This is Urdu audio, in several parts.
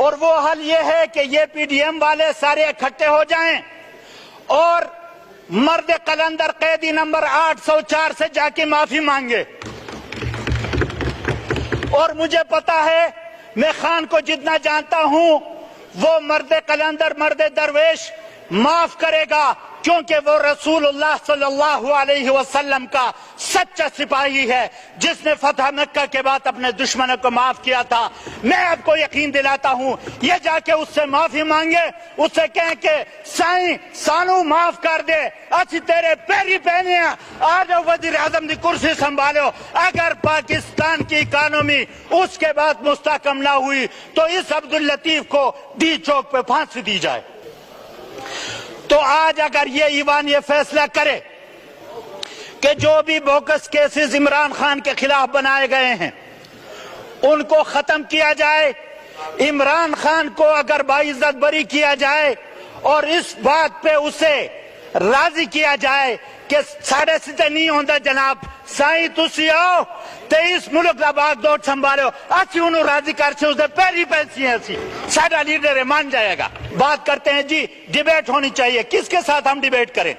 اور وہ حل یہ ہے کہ یہ پی ڈی ایم والے سارے اکٹھے ہو جائیں اور مرد قلندر قیدی نمبر 804 سے جا کے معافی مانگے. اور مجھے پتا ہے میں خان کو جتنا جانتا ہوں وہ مرد قلندر مرد درویش معاف کرے گا کیونکہ وہ رسول اللہ صلی اللہ علیہ وسلم کا سچا سپاہی ہے جس نے فتح مکہ کے بعد اپنے دشمنوں کو معاف کیا تھا. میں آپ کو یقین دلاتا ہوں یہ جا کے اس سے معافی مانگے, اس سے کہیں کہ سائیں سانو معاف کر دے, اچھی تیرے پیری پہنے آج وزیر اعظم کی کرسی سنبھالو. اگر پاکستان کی اکانومی اس کے بعد مستحکم نہ ہوئی تو اس عبداللطیف کو ڈی چوک پہ پھانسی دی جائے. تو آج اگر یہ ایوان یہ فیصلہ کرے کہ جو بھی بوکس کیسز عمران خان کے خلاف بنائے گئے ہیں ان کو ختم کیا جائے, عمران خان کو اگر باعزت بری کیا جائے اور اس بات پہ اسے راضی کیا جائے کہ ساڑھے ستے نہیں ہوندہ جناب سائیں تسی آؤ تیس ملک لباق دوٹ سنبھالو اچھی انہوں راضی کرچے اس دے پیری پیسی ہیں سی ساڑھا لیڈر مان جائے گا. بات کرتے ہیں جی ڈیبیٹ ہونی چاہیے. کس کے ساتھ ہم ڈیبیٹ کریں؟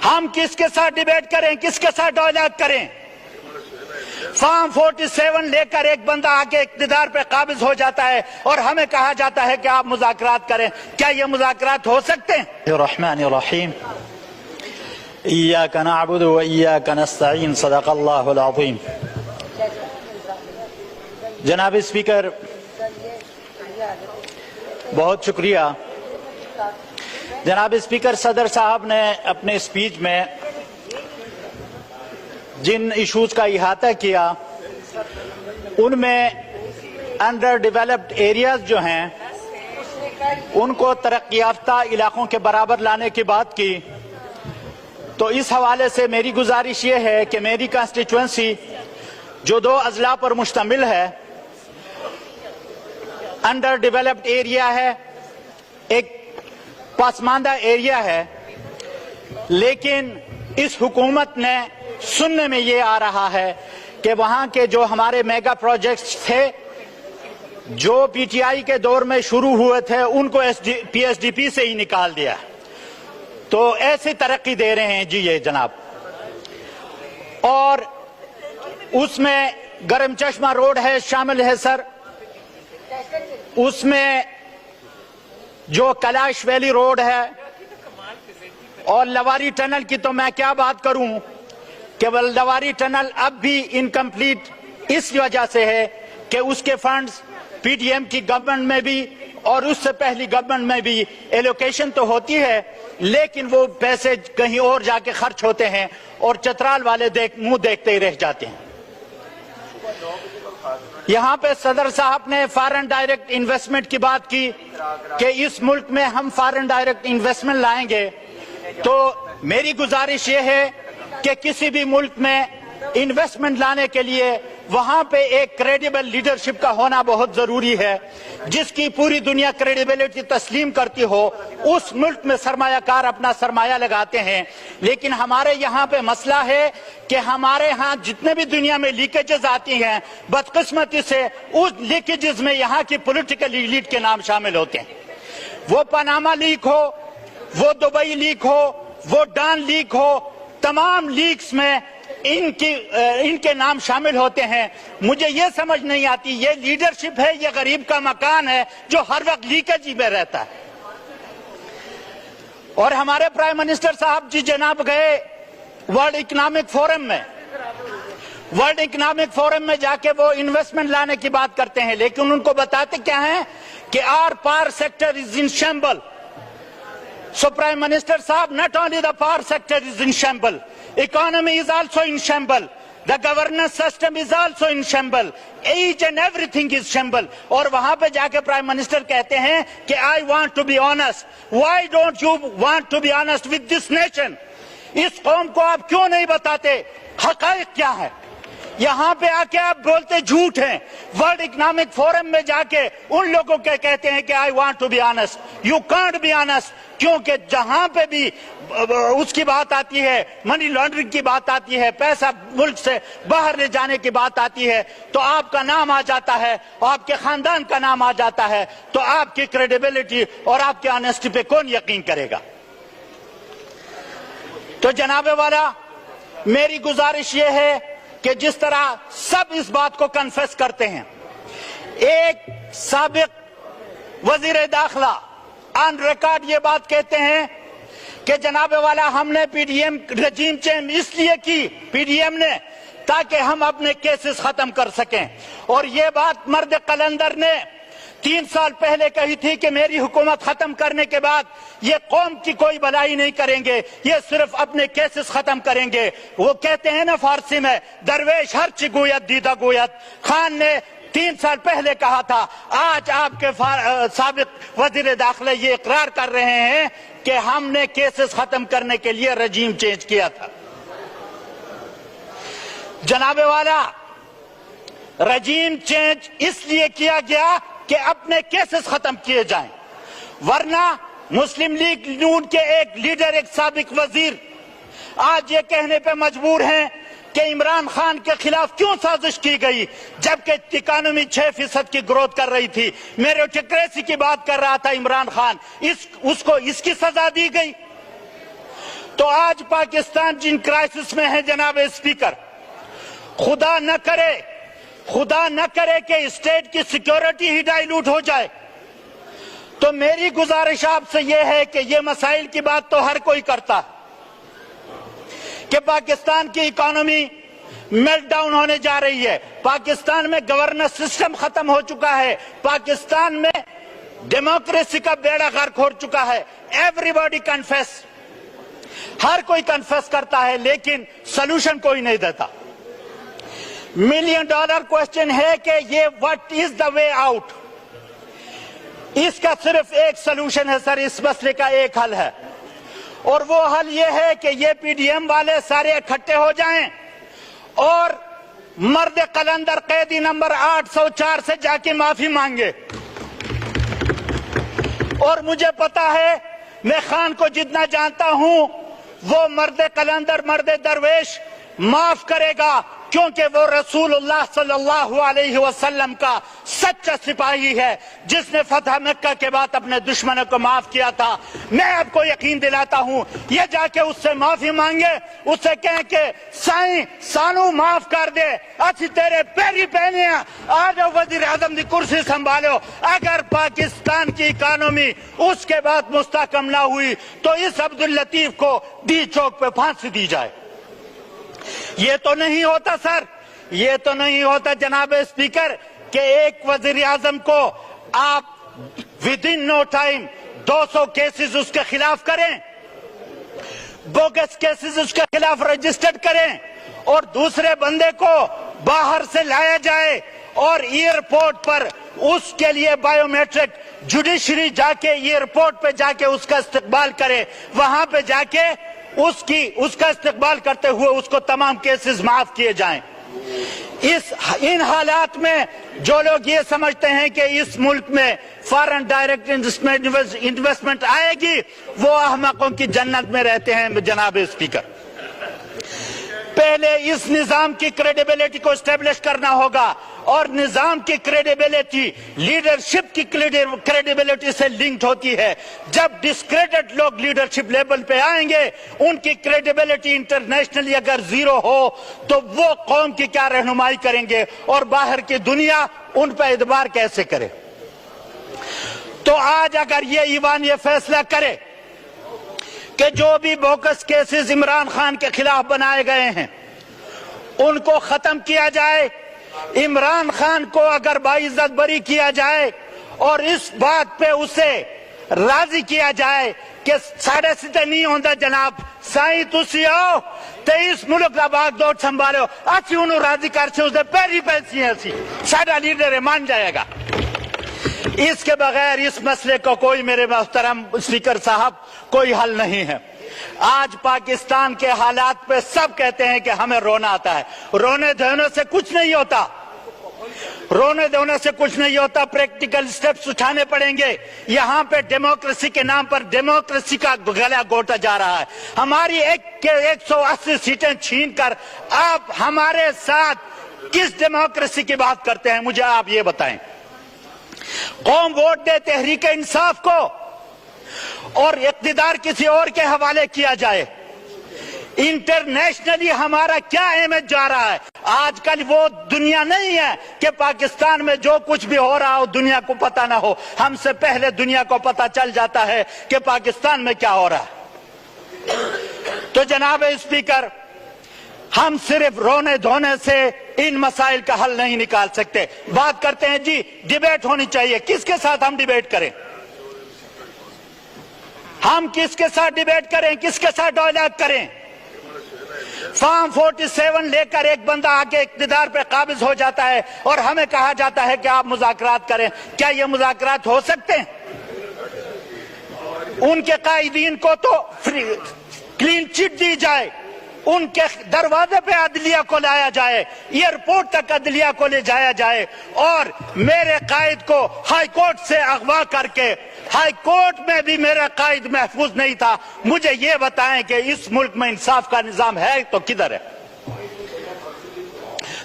ہم کس کے ساتھ ڈیبیٹ کریں, کس کے ساتھ ڈائیلاگ کریں؟ فارم 47 لے کر ایک بندہ آگے اقتدار پہ قابض ہو جاتا ہے اور ہمیں کہا جاتا ہے کہ آپ مذاکرات کریں. کیا یہ مذاکرات ہو سکتے ہیں؟ الرحمن الرحیم ایاک نعبد و ایاک نستعین صدق اللہ العظیم. جناب اسپیکر بہت شکریہ. جناب اسپیکر صدر صاحب نے اپنے اسپیچ میں جن ایشوز کا احاطہ کیا ان میں انڈر ڈیولپڈ ایریاز جو ہیں ان کو ترقی یافتہ علاقوں کے برابر لانے کی بات کی. تو اس حوالے سے میری گزارش یہ ہے کہ میری کانسٹیچوئنسی جو 2 اضلاع پر مشتمل ہے, انڈر ڈیولپڈ ایریا ہے, ایک پسماندہ ایریا ہے, لیکن اس حکومت نے سننے میں یہ آ رہا ہے کہ وہاں کے جو ہمارے میگا پروجیکٹس تھے جو پی ٹی آئی کے دور میں شروع ہوئے تھے ان کو پی ایس ڈی پی سے ہی نکال دیا. تو ایسی ترقی دے رہے ہیں جی یہ جناب. اور اس میں گرم چشمہ روڈ ہے شامل ہے سر, اس میں جو کلاش ویلی روڈ ہے اور لواری ٹنل کی تو میں کیا بات کروں کہ لواری ٹنل اب بھی انکمپلیٹ اس وجہ سے ہے کہ اس کے فنڈز پی ڈی ایم کی گورنمنٹ میں بھی اور اس سے پہلی گورنمنٹ میں بھی ایلوکیشن تو ہوتی ہے لیکن وہ پیسے کہیں اور جا کے خرچ ہوتے ہیں اور چترال والے منہ دیکھتے ہی رہ جاتے ہیں. یہاں پہ صدر صاحب نے فارن ڈائریکٹ انویسٹمنٹ کی بات کی کہ اس ملک میں ہم فارن ڈائریکٹ انویسٹمنٹ لائیں گے. تو میری گزارش یہ ہے کہ کسی بھی ملک میں انویسٹمنٹ لانے کے لیے وہاں پہ ایک کریڈیبل لیڈرشپ کا ہونا بہت ضروری ہے جس کی پوری دنیا کریڈیبلٹی تسلیم کرتی ہو. اس ملک میں سرمایہ کار اپنا سرمایہ لگاتے ہیں. لیکن ہمارے یہاں پہ مسئلہ ہے کہ ہمارے ہاں جتنے بھی دنیا میں لیکیجز آتی ہیں بدقسمتی سے اس لیکیجز میں یہاں کی پولیٹیکل ایلیٹ کے نام شامل ہوتے ہیں. وہ پاناما لیک ہو, وہ دبئی لیک ہو, وہ ڈان لیک ہو, تمام لیکس میں ان کے نام شامل ہوتے ہیں. مجھے یہ سمجھ نہیں آتی یہ لیڈرشپ ہے یہ غریب کا مکان ہے جو ہر وقت لیکیج ہی میں رہتا ہے. اور ہمارے پرائم منسٹر صاحب جی جناب گئے ورلڈ اکنامک فورم میں, ورلڈ اکنامک فورم میں جا کے وہ انویسٹمنٹ لانے کی بات کرتے ہیں لیکن ان کو بتاتے کیا ہیں کہ our power sector is in shamble. So Prime Minister Saab, not only the power sector is in shambles, economy is also in shambles, the governance system is also in shambles, each and everything is shambles. اور وہاں پہ جا کے Prime Minister کہتے ہیں کہ I want to be honest. Why don't you want to be honest with this nation? اس قوم کو آپ کیوں نہیں بتاتے حقائق کیا ہے؟ یہاں پہ آ کے آپ بولتے جھوٹ ہیں. ورلڈ اکنامک فورم میں جا کے ان لوگوں کے کہتے ہیں کہ I want to be honest. You can't be honest, کیونکہ جہاں پہ بھی اس کی بات آتی ہے, منی لانڈرنگ کی بات آتی ہے, پیسہ ملک سے باہر لے جانے کی بات آتی ہے, تو آپ کا نام آ جاتا ہے, آپ کے خاندان کا نام آ جاتا ہے, تو آپ کی کریڈیبلٹی اور آپ کی آنےسٹی پہ کون یقین کرے گا؟ تو جناب والا, میری گزارش یہ ہے کہ جس طرح سب اس بات کو کنفیس کرتے ہیں, ایک سابق وزیر داخلہ آن ریکارڈ یہ بات کہتے ہیں کہ جناب والا ہم نے P D M regime change اس لیے کی, پی ڈی ایم نے, تاکہ ہم اپنے کیسز ختم کر سکیں. اور یہ بات مرد قلندر نے 3 سال پہلے کہی تھی کہ میری حکومت ختم کرنے کے بعد یہ قوم کی کوئی بھلائی نہیں کریں گے, یہ صرف اپنے کیسز ختم کریں گے. وہ کہتے ہیں نا فارسی میں, درویش ہر چی گویت دیدہ گویت. خان نے 3 سال پہلے کہا تھا, آج آپ کے سابق وزیر داخلہ یہ اقرار کر رہے ہیں کہ ہم نے کیسز ختم کرنے کے لیے رجیم چینج کیا تھا. جناب والا, رجیم چینج اس لیے کیا گیا کہ اپنے کیسز ختم کیے جائیں, ورنہ مسلم لیگ نون کے ایک لیڈر, ایک سابق وزیر آج یہ کہنے پہ مجبور ہیں کہ عمران خان کے خلاف کیوں سازش کی گئی جبکہ اکانومی 6% کی گروتھ کر رہی تھی. میریٹوکریسی کی بات کر رہا تھا عمران خان, اس کو اس کی سزا دی گئی. تو آج پاکستان جن کرائسس میں ہے جناب اسپیکر, خدا نہ کرے کہ اسٹیٹ کی سیکیورٹی ہی ڈائیلوٹ ہو جائے, تو میری گزارش آپ سے یہ ہے کہ یہ مسائل کی بات تو ہر کوئی کرتا کہ پاکستان کی اکانومی میلٹ ڈاؤن ہونے جا رہی ہے, پاکستان میں گورننس سسٹم ختم ہو چکا ہے, پاکستان میں ڈیموکریسی کا بیڑا غرق ہو چکا ہے. ایوری باڈی کنفیس, ہر کوئی کنفیس کرتا ہے, لیکن سلوشن کوئی نہیں دیتا. $1 ملین کوشچن ہے کہ یہ what is the way out. اس کا صرف ایک سلوشن ہے سر, اس مسئلے کا ایک حل ہے, اور وہ حل یہ ہے کہ یہ پی ڈی ایم والے سارے اکٹھے ہو جائیں اور مرد قلندر قیدی نمبر 804 سے جا کے معافی مانگے. اور مجھے پتا ہے, میں خان کو جتنا جانتا ہوں, وہ مرد قلندر, مرد درویش معاف کرے گا, کیونکہ وہ رسول اللہ صلی اللہ علیہ وسلم کا سچا سپاہی ہے جس نے فتح مکہ کے بعد اپنے دشمنوں کو معاف کیا تھا. میں آپ کو یقین دلاتا ہوں, یہ جا کے اس سے معافی مانگے, اس سے کہیں کہ سائیں سانو معاف کر دے, اچھی تیرے پیری پہنے آج وزیر اعظم دی کرسی سنبھالو. اگر پاکستان کی اکانومی اس کے بعد مستحکم نہ ہوئی تو اس عبداللطیف کو ڈی چوک پہ پھانسی دی جائے. یہ تو نہیں ہوتا سر, یہ تو نہیں ہوتا جناب اسپیکر کہ ایک وزیر اعظم کو آپ ودن نو ٹائم 200 کیسز اس کے خلاف کریں, بوگس کیسز اس کے خلاف رجسٹرڈ کریں, اور دوسرے بندے کو باہر سے لایا جائے اور ایئرپورٹ پر اس کے لیے بائیو میٹرک جوڈیشری جا کے ایئرپورٹ پہ جا کے اس کا استقبال کرے, وہاں پہ جا کے اس کا استقبال کرتے ہوئے اس کو تمام کیسز معاف کیے جائیں. ان حالات میں جو لوگ یہ سمجھتے ہیں کہ اس ملک میں فارن ڈائریکٹ انویسٹمنٹ آئے گی, وہ احمقوں کی جنت میں رہتے ہیں. جناب اسپیکر, پہلے اس نظام کی کریڈیبلٹی کو اسٹیبلش کرنا ہوگا, اور نظام کی کریڈیبلٹی لیڈرشپ کی کریڈیبلٹی سے لنکڈ ہوتی ہے. جب ڈسکریڈٹ لوگ لیڈرشپ لیول پہ آئیں گے, ان کی کریڈیبلٹی انٹرنیشنلی اگر زیرو ہو تو وہ قوم کی کیا رہنمائی کریں گے, اور باہر کی دنیا ان پہ اعتبار کیسے کرے. تو آج اگر یہ ایوان یہ فیصلہ کرے کہ جو بھی بوکس کیسز عمران خان کے خلاف بنائے گئے ہیں ان کو ختم کیا جائے, عمران خان کو اگر باعزت بری کیا جائے, اور اس بات پہ اسے راضی کیا جائے کہ ساڑھے ستے نہیں ہوندہ جناب, سائیں تسی آؤ تے اس ملک کا باغ دوڑ سنبھالو, اچھی انہوں راضی کرچے اسے پیری پیسی ہیں سی, ساڑھا لیڈر مان جائے گا. اس کے بغیر اس مسئلے کو کوئی, میرے محترم اسپیکر صاحب, کوئی حل نہیں ہے. آج پاکستان کے حالات پہ سب کہتے ہیں کہ ہمیں رونا آتا ہے. رونے دھونے سے کچھ نہیں ہوتا, رونے دھونے سے کچھ نہیں ہوتا. پریکٹیکل سٹیپس اٹھانے پڑیں گے. یہاں پہ ڈیموکریسی کے نام پر ڈیموکریسی کا گلا گھونٹا جا رہا ہے. ہماری 180 سیٹیں چھین کر آپ ہمارے ساتھ کس ڈیموکریسی کی بات کرتے ہیں؟ مجھے آپ یہ بتائیں. قوم ووٹ دے تحریک انصاف کو اور اقتدار کسی اور کے حوالے کیا جائے. انٹرنیشنلی ہمارا کیا امیج جا رہا ہے؟ آج کل وہ دنیا نہیں ہے کہ پاکستان میں جو کچھ بھی ہو رہا ہو دنیا کو پتہ نہ ہو. ہم سے پہلے دنیا کو پتہ چل جاتا ہے کہ پاکستان میں کیا ہو رہا ہے. تو جناب اسپیکر, ہم صرف رونے دھونے سے ان مسائل کا حل نہیں نکال سکتے. بات کرتے ہیں جی ڈیبیٹ ہونی چاہیے. کس کے ساتھ ہم ڈیبیٹ کریں؟ ہم کس کے ساتھ ڈیبیٹ کریں؟ کس کے ساتھ ڈائیلاگ کریں؟ فارم 47 لے کر ایک بندہ آگے اقتدار پہ قابض ہو جاتا ہے اور ہمیں کہا جاتا ہے کہ آپ مذاکرات کریں. کیا یہ مذاکرات ہو سکتے ہیں؟ ان کے قائدین کو تو کلین چٹ دی جائے, ان کے دروازے پہ عدلیہ کو لایا جائے, ایئرپورٹ تک عدلیہ کو لے جایا جائے, اور میرے قائد کو ہائی کورٹ سے اغوا کر کے, ہائی کورٹ میں بھی میرا قائد محفوظ نہیں تھا. مجھے یہ بتائیں کہ اس ملک میں انصاف کا نظام ہے تو کدھر ہے؟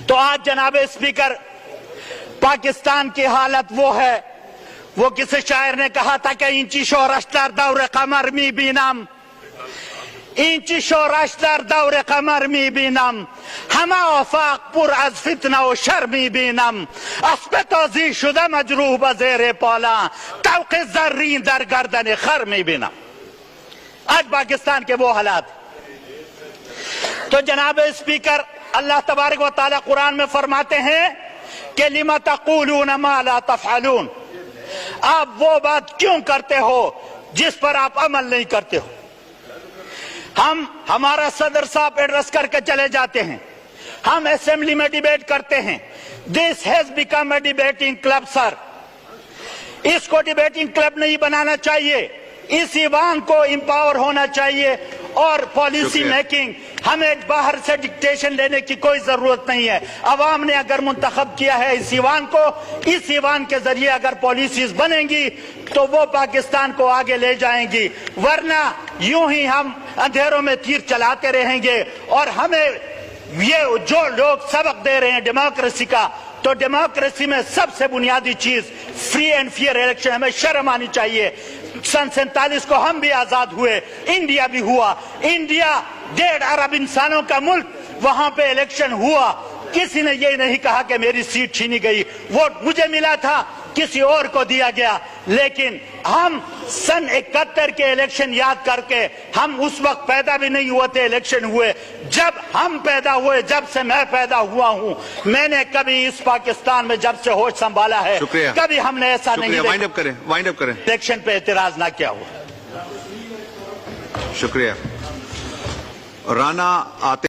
تو آج جناب اسپیکر پاکستان کی حالت وہ ہے, وہ کسی شاعر نے کہا تھا کہ اینچی شورش در دور قمر می بینم, اینچی شورش در دور قمر می بینم, همه آفاق پر از فتنه و شر می بینم, اسب تازی شده مجروح به زیر پالا, طوق زرین در گردن خر می بینم. آج پاکستان کے وہ حالات. تو جناب اسپیکر اللہ تبارک و تعالی قرآن میں فرماتے ہیں کہ لِمَ تَقُولُونَ مَا لَا تَفْعَلُونَ, آپ وہ بات کیوں کرتے ہو جس پر آپ عمل نہیں کرتے ہو. ہمارا صدر صاحب ایڈریس کر کے چلے جاتے ہیں, ہم اسمبلی میں ڈیبیٹ کرتے ہیں. This has become a debating club, sir. اس کو ڈیبیٹنگ کلب نہیں بنانا چاہیے. اس ایوان کو امپاور ہونا چاہیے, اور پالیسی میکنگ ہمیں باہر سے ڈکٹیشن لینے کی کوئی ضرورت نہیں ہے. عوام نے اگر منتخب کیا ہے اس ایوان کو, اس ایوان کے ذریعے اگر پالیسیز بنیں گی تو وہ پاکستان کو آگے لے جائیں گی, ورنہ یوں ہی ہم اندھیروں میں تیر چلاتے رہیں گے. اور ہمیں یہ جو لوگ سبق دے رہے ہیں ڈیموکریسی کا, تو ڈیموکریسی میں سب سے بنیادی چیز فری اینڈ فیئر الیکشن. ہمیں شرم آنی چاہیے. سن 47 کو ہم بھی آزاد ہوئے, انڈیا بھی ہوا. انڈیا 1.5 ارب انسانوں کا ملک, وہاں پہ الیکشن ہوا. کسی نے یہ نہیں کہا کہ میری سیٹ چھینی گئی, ووٹ مجھے ملا تھا, کسی اور کو دیا گیا. لیکن ہم سن 71 کے الیکشن یاد کر کے, ہم اس وقت پیدا بھی نہیں ہوئے تھے, الیکشن ہوئے. جب ہم پیدا ہوئے, جب سے میں پیدا ہوا ہوں, میں نے کبھی اس پاکستان میں جب سے ہوش سنبھالا ہے کبھی ہم نے ایسا نہیں وائنڈ اپ کریں الیکشن پہ اعتراض نہ کیا ہوا. شکریہ. رانا آتے